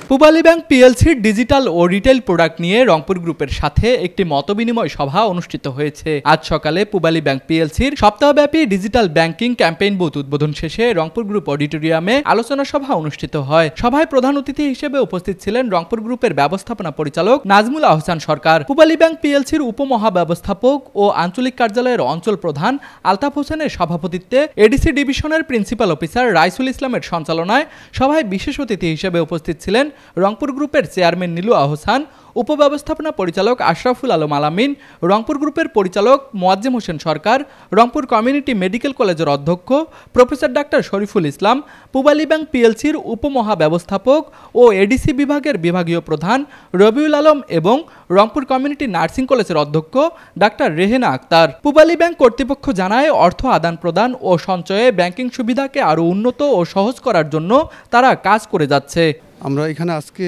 Pubali bank পিএলসির digital ও retail product নিয়ে রংপুর গ্রুপের সাথে একটি মতবিনিময় সভা অনুষ্ঠিত হয়েছে। আজ সকালে পূবালী ব্যাংক পিএলসির সপ্তাহব্যাপী ডিজিটাল ব্যাংকিং ক্যাম্পেইন বুথ উদ্বোধন শেষে রংপুর গ্রুপ অডিটোরিয়ামে আলোচনা সভা অনুষ্ঠিত হয়। সভায় প্রধান অতিথি হিসেবে উপস্থিত ছিলেন রংপুর গ্রুপের ব্যবস্থাপনা পরিচালক নাজমুল আহসান সরকার, পূবালী ব্যাংক পিএলসির উপমহাব্যবস্থাপক ও আঞ্চলিক কার্যালয়ের অঞ্চল প্রধান আলতাফ হোসেনের সভাপতিত্বে এডিসি ডিভিশনের প্রিন্সিপাল অফিসার রাইসুল ইসলামের সঞ্চালনায় সভায় বিশেষ অতিথি হিসেবে উপস্থিত ছিলেন রংপুর গ্রুপের চেয়ারম্যান নীলু আহসান, উপব্যবস্থাপনা পরিচালক আশরাফুল আলম আলামিন, রংপুর গ্রুপের পরিচালক মোয়াজ্জেম হোসেন সরকার, রংপুর কমিউনিটি মেডিকেল কলেজের অধ্যক্ষ professor doctor Shariful Islam, Pubali bank পিএলসির উপমহাব্যবস্থাপক ও এডিসি বিভাগের বিভাগীয় প্রধান রবিউল আলম এবং রংপুর কমিউনিটি নার্সিং কলেজের অধ্যক্ষ ডাক্তার রেহেনা আক্তার। পূবালী ব্যাংক কর্তৃপক্ষ জানায়, অর্থ আদান প্রদান ও সঞ্চয়ে ব্যাংকিং সুবিধাকে আরও উন্নত ও সহজ করার জন্য তারা কাজ করে যাচ্ছে। আমরা এখানে আজকে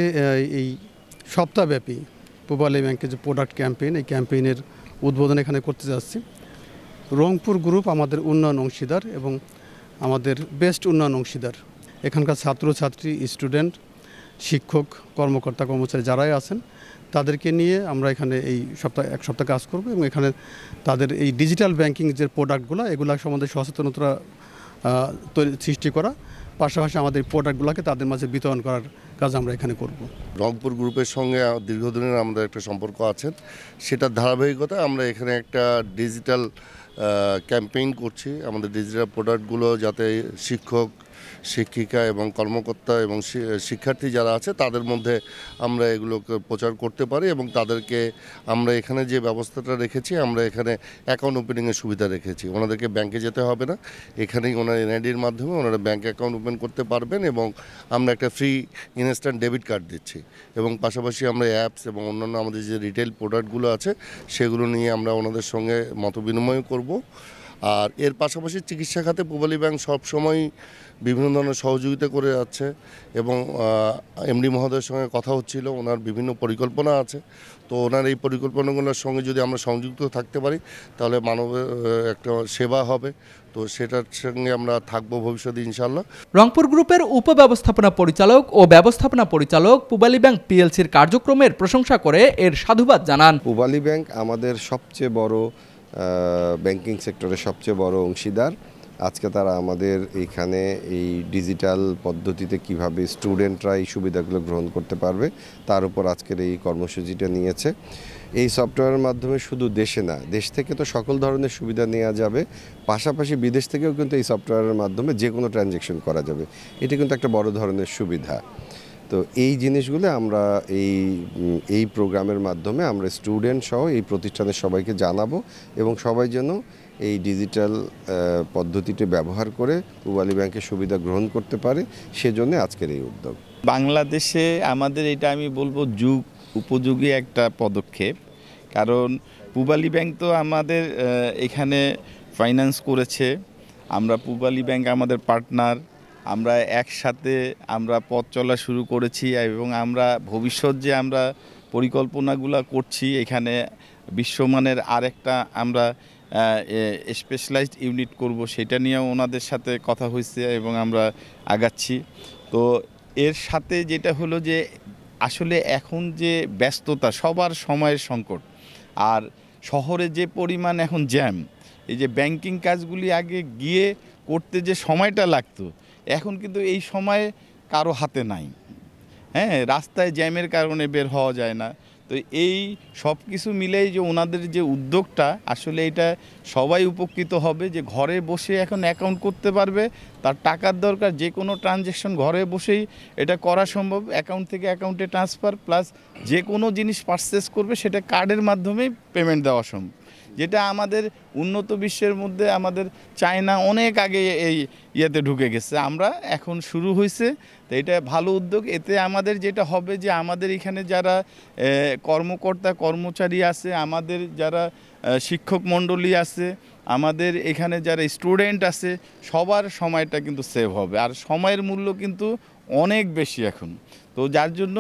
এই সপ্তাহব্যাপী পূবালী ব্যাংকের যে প্রোডাক্ট ক্যাম্পেইন, এই ক্যাম্পেইনের উদ্বোধন এখানে করতে যাচ্ছি। রংপুর গ্রুপ আমাদের উন্নয়ন অংশীদার এবং আমাদের বেস্ট উন্নয়ন অংশীদার। এখানকার ছাত্রছাত্রী, স্টুডেন্ট, শিক্ষক, কর্মকর্তা, কর্মচারী যারাই আছেন তাদেরকে নিয়ে আমরা এখানে এই এক সপ্তাহ কাজ করব এবং এখানে তাদের এই ডিজিটাল ব্যাংকিং যে প্রোডাক্টগুলো এগুলো সম্বন্ধে সচেতনতা সৃষ্টি করা, পাশাপাশি আমাদের প্রোডাক্টগুলোকে তাদের মাঝে বিতরণ করার কাজ আমরা এখানে করব। রংপুর গ্রুপের সঙ্গে দীর্ঘদিনের আমাদের একটা সম্পর্ক আছে, সেটার ধারাবাহিকতা আমরা এখানে একটা ডিজিটাল ক্যাম্পেইন করছি। আমাদের ডিজিটাল প্রোডাক্টগুলো যাতে শিক্ষক, শিক্ষিকা এবং কর্মকর্তা এবং শিক্ষার্থী যারা আছে তাদের মধ্যে আমরা এগুলোকে প্রচার করতে পারি এবং তাদেরকে আমরা এখানে যে ব্যবস্থাটা রেখেছি, আমরা এখানে অ্যাকাউন্ট ওপেনিংয়ের সুবিধা রেখেছি। ওনাদেরকে ব্যাংকে যেতে হবে না, এখানেই ওনার এনআইডির মাধ্যমে ওনারা ব্যাংক অ্যাকাউন্ট ওপেন করতে পারবেন এবং আমরা একটা ফ্রি ইনস্ট্যান্ট ডেবিট কার্ড দিচ্ছি এবং পাশাপাশি আমরা অ্যাপস এবং অন্যান্য আমাদের যে রিটেল প্রোডাক্টগুলো আছে সেগুলো নিয়ে আমরা ওনাদের সঙ্গে মতবিনিময় করব। আর এর পাশাপাশি চিকিৎসা খাতে পূবালী ব্যাংক সবসময় বিভিন্ন ধরনের সহযোগিতা করে যাচ্ছে এবং এমডি মহোদয়ের সঙ্গে কথা হচ্ছিল, ওনার বিভিন্ন পরিকল্পনা আছে। তো ওনার এই পরিকল্পনাগুলোর সঙ্গে যদি আমরা সংযুক্ত থাকতে পারি তাহলে মানবের একটা সেবা হবে, তো সেটার সঙ্গে আমরা থাকবো ভবিষ্যতে ইনশাল্লাহ। রংপুর গ্রুপের উপব্যবস্থাপনা পরিচালক ও ব্যবস্থাপনা পরিচালক পূবালী ব্যাংক পিএলসির কার্যক্রমের প্রশংসা করে এর সাধুবাদ জানান। পূবালী ব্যাংক আমাদের সবচেয়ে বড় ব্যাংকিং সেক্টরের সবচেয়ে বড় অংশীদার। আজকে তারা আমাদের এইখানে এই ডিজিটাল পদ্ধতিতে কিভাবে স্টুডেন্টরা এই সুবিধাগুলো গ্রহণ করতে পারবে তার উপর আজকের এই কর্মসূচিটা নিয়েছে। এই সফটওয়্যারের মাধ্যমে শুধু দেশে না, দেশ থেকে তো সকল ধরনের সুবিধা নেওয়া যাবে, পাশাপাশি বিদেশ থেকেও কিন্তু এই সফটওয়্যারের মাধ্যমে যে কোনো ট্রানজ্যাকশন করা যাবে। এটি কিন্তু একটা বড় ধরনের সুবিধা। তো এই জিনিসগুলো আমরা এই প্রোগ্রামের মাধ্যমে আমরা স্টুডেন্ট সহ এই প্রতিষ্ঠানের সবাইকে জানাবো এবং সবাই যেন এই ডিজিটাল পদ্ধতিটি ব্যবহার করে পূবালী ব্যাংকের সুবিধা গ্রহণ করতে পারে, সেজন্য আজকের এই উদ্যোগ। বাংলাদেশে আমাদের এটা আমি বলবো যুগ উপযোগী একটা পদক্ষেপ, কারণ পূবালী ব্যাংক তো আমাদের এখানে ফাইন্যান্স করেছে, আমরা পূবালী ব্যাংক আমাদের পার্টনার, আমরা একসাথে আমরা পথ চলা শুরু করেছি এবং আমরা ভবিষ্যৎ যে আমরা পরিকল্পনাগুলো করছি, এখানে বিশ্বমানের আরেকটা আমরা স্পেশালাইজড ইউনিট করব, সেটা নিয়েও ওনাদের সাথে কথা হয়েছে এবং আমরা আগাচ্ছি। তো এর সাথে যেটা হলো যে আসলে এখন যে ব্যস্ততা, সবার সময়ের সংকট, আর শহরে যে পরিমাণ এখন জ্যাম, এই যে ব্যাংকিং কাজগুলি আগে গিয়ে করতে যে সময়টা লাগতো এখন কিন্তু এই সময় কারো হাতে নাই। হ্যাঁ, রাস্তায় জ্যামের কারণে বের হওয়া যায় না। তো এই সব কিছু মিলেই যে ওনাদের যে উদ্যোগটা, আসলে এটা সবাই উপকৃত হবে, যে ঘরে বসে এখন অ্যাকাউন্ট করতে পারবে, তার টাকার দরকার, যে কোনো ট্রানজ্যাকশন ঘরে বসেই এটা করা সম্ভব, অ্যাকাউন্ট থেকে অ্যাকাউন্টে ট্রান্সফার, প্লাস যে কোনো জিনিস পারচেস করবে সেটা কার্ডের মাধ্যমেই পেমেন্ট দেওয়া সম্ভব, যেটা আমাদের উন্নত বিশ্বের মধ্যে আমাদের চায়না অনেক আগে এই ইয়েতে ঢুকে গেছে, আমরা এখন শুরু হয়েছে। তো এটা ভালো উদ্যোগ। এতে আমাদের যেটা হবে যে আমাদের এখানে যারা কর্মকর্তা কর্মচারী আছে, আমাদের যারা শিক্ষক মণ্ডলী আছে, আমাদের এখানে যারা স্টুডেন্ট আছে, সবার সময়টা কিন্তু সেভ হবে। আর সময়ের মূল্য কিন্তু অনেক বেশি এখন। তো যার জন্য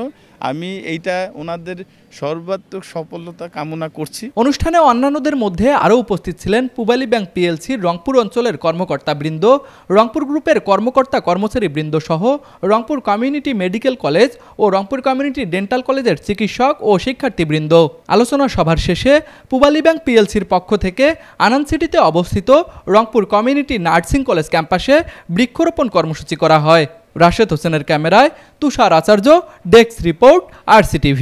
আমি এইটা ওনাদের সর্বাত্মক সফলতা কামনা করছি। অনুষ্ঠানে অন্যান্যদের মধ্যে আরও উপস্থিত ছিলেন পূবালী ব্যাংক পিএলসির রংপুর অঞ্চলের কর্মকর্তাবৃন্দ, রংপুর গ্রুপের কর্মকর্তা কর্মচারীবৃন্দ সহ রংপুর কমিউনিটি মেডিকেল কলেজ ও রংপুর কমিউনিটি ডেন্টাল কলেজের চিকিৎসক ও শিক্ষার্থীবৃন্দ। আলোচনা সভার শেষে পূবালী ব্যাংক পিএলসির পক্ষ থেকে আনন্দ সিটিতে অবস্থিত রংপুর কমিউনিটি নার্সিং কলেজ ক্যাম্পাসে বৃক্ষরোপণ কর্মসূচি করা হয়। রাশেদ হোসেনের ক্যামেরায় তুষার আচার্য, ডেস্ক রিপোর্ট, RCTV।